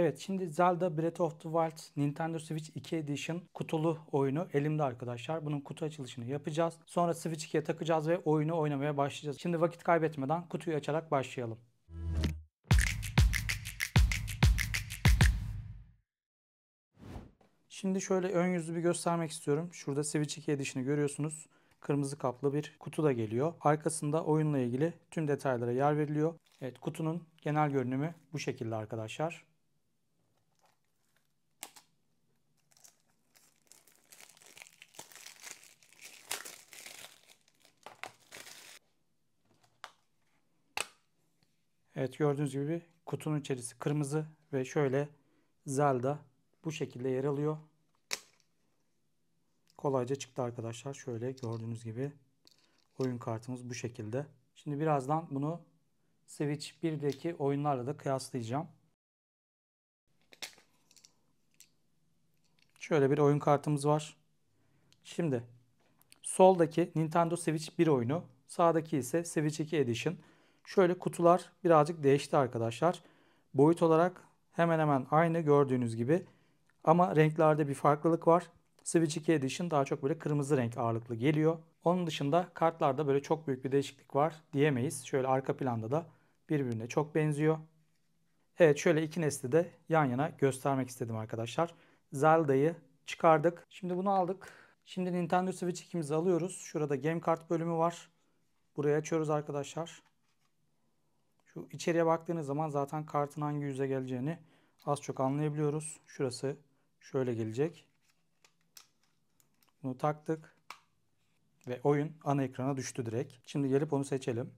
Evet, şimdi Zelda Breath of the Wild Nintendo Switch 2 Edition kutulu oyunu elimde arkadaşlar. Bunun kutu açılışını yapacağız. Sonra Switch 2'ye takacağız ve oyunu oynamaya başlayacağız. Şimdi vakit kaybetmeden kutuyu açarak başlayalım. Şimdi şöyle ön yüzü bir göstermek istiyorum. Şurada Switch 2 Edition'ı görüyorsunuz. Kırmızı kaplı bir kutu da geliyor. Arkasında oyunla ilgili tüm detaylara yer veriliyor. Evet, kutunun genel görünümü bu şekilde arkadaşlar. Evet, gördüğünüz gibi kutunun içerisi kırmızı ve şöyle Zelda bu şekilde yer alıyor. Kolayca çıktı arkadaşlar. Şöyle gördüğünüz gibi oyun kartımız bu şekilde. Şimdi birazdan bunu Switch 1'deki oyunlarla da kıyaslayacağım. Şöyle bir oyun kartımız var. Şimdi soldaki Nintendo Switch 1 oyunu, sağdaki ise Switch 2 Edition. Şöyle kutular birazcık değişti arkadaşlar. Boyut olarak hemen hemen aynı gördüğünüz gibi. Ama renklerde bir farklılık var. Switch 2 Edition daha çok böyle kırmızı renk ağırlıklı geliyor. Onun dışında kartlarda böyle çok büyük bir değişiklik var diyemeyiz. Şöyle arka planda da birbirine çok benziyor. Evet, şöyle iki nesli de yan yana göstermek istedim arkadaşlar. Zelda'yı çıkardık. Şimdi bunu aldık. Şimdi Nintendo Switch 2'mizi alıyoruz. Şurada Game Kart bölümü var. Burayı açıyoruz arkadaşlar. Şu içeriye baktığınız zaman zaten kartın hangi yüze geleceğini az çok anlayabiliyoruz. Şurası şöyle gelecek. Bunu taktık ve oyun ana ekrana düştü direkt. Şimdi gelip onu seçelim.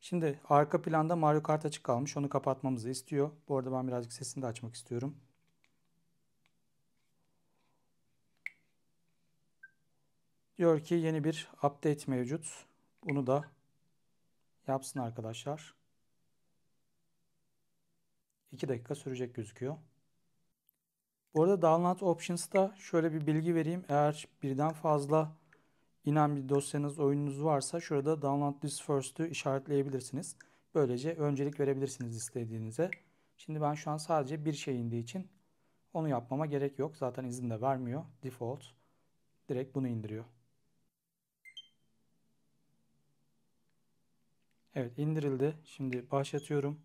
Şimdi arka planda Mario Kart açık kalmış. Onu kapatmamızı istiyor. Bu arada ben birazcık sesini de açmak istiyorum. Diyor ki yeni bir update mevcut. Bunu da yapsın arkadaşlar. 2 dakika sürecek gözüküyor. Bu arada Download Options'ta şöyle bir bilgi vereyim. Eğer birden fazla inen bir dosyanız, oyununuz varsa şurada Download This First'ü işaretleyebilirsiniz. Böylece öncelik verebilirsiniz istediğinize. Şimdi ben şu an sadece bir şey indiği için onu yapmama gerek yok. Zaten izin de vermiyor. Default. Direkt bunu indiriyor. Evet, indirildi. Şimdi başlatıyorum.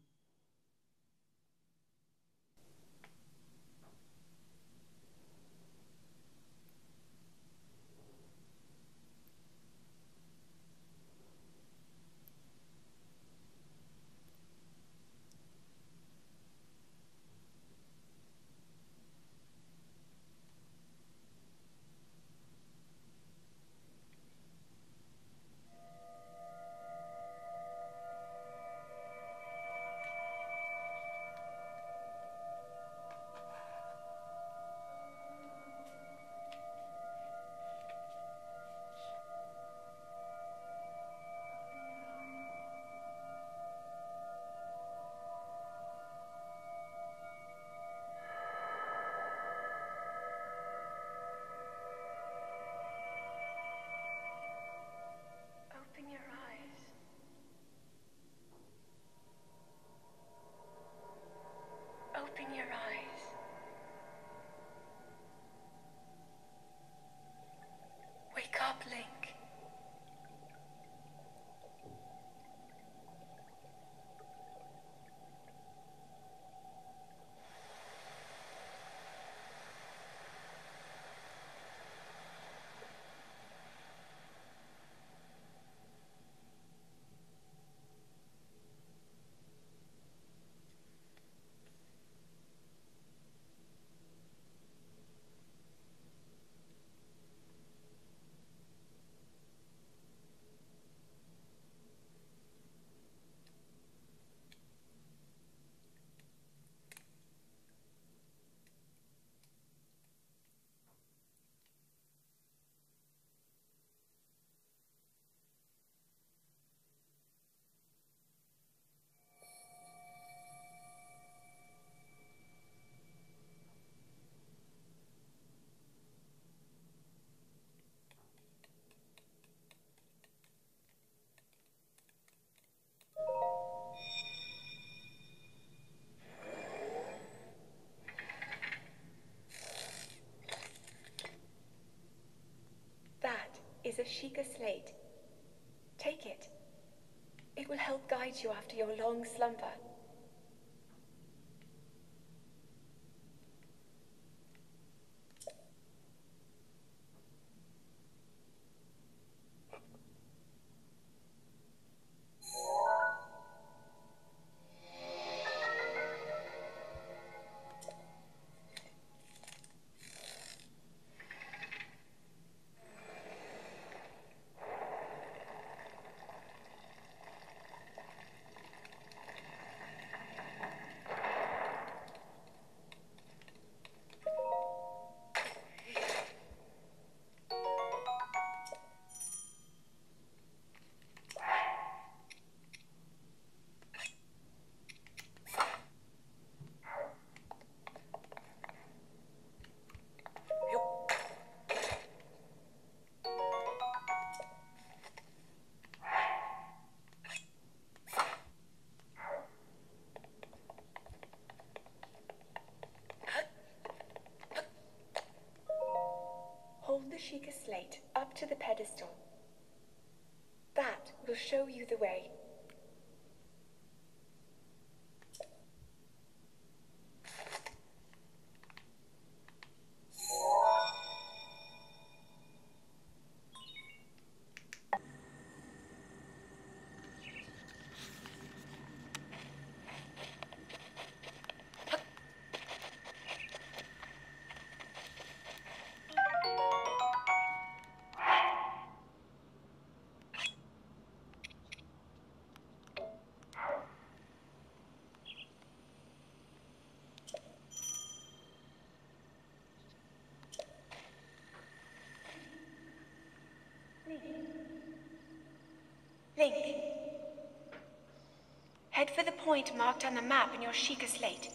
the Sheikah slate. Take it. It will help guide you after your long slumber. Hold the Sheikah slate up to the pedestal. That will show you the way. Link. Head for the point marked on the map in your Sheikah slate.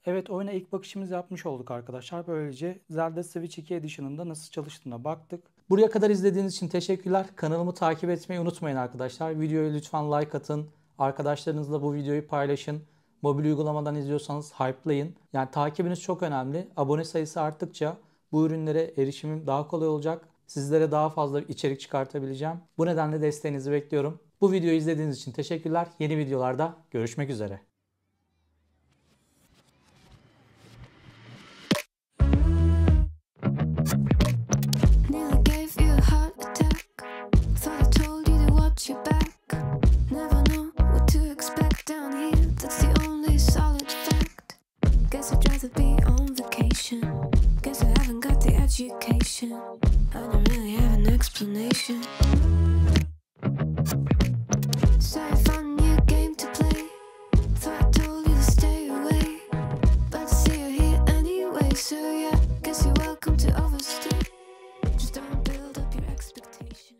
Evet, oyuna ilk bakışımızı yapmış olduk arkadaşlar. Böylece Zelda Switch 2 Edition'ında nasıl çalıştığına baktık. Buraya kadar izlediğiniz için teşekkürler. Kanalımı takip etmeyi unutmayın arkadaşlar. Videoya lütfen like atın. Arkadaşlarınızla bu videoyu paylaşın. Mobil uygulamadan izliyorsanız hype'layın. Yani takibiniz çok önemli. Abone sayısı arttıkça bu ürünlere erişimim daha kolay olacak. Sizlere daha fazla içerik çıkartabileceğim. Bu nedenle desteğinizi bekliyorum. Bu videoyu izlediğiniz için teşekkürler. Yeni videolarda görüşmek üzere. Nearly gave you a heart attack. Thought I told you to watch your back. Never know what to expect down here. That's the only solid fact. Guess I'd rather be on vacation. Guess I haven't got the education. I don't really have an explanation. So I found a new game to play. Thought I told you to stay away, but I see you here anyway. So yeah, guess you're welcome to overstay. Just don't build up your expectation.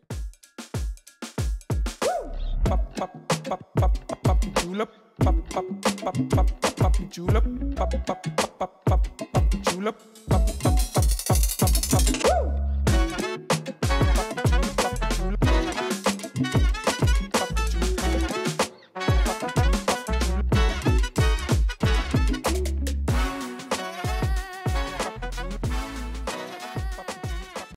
Pop pop pop pop pop pop julep. Pop pop pop pop pop julep. Pop pop pop pop pop julep. Pop pop pop pop pop. Woo! Pop julep.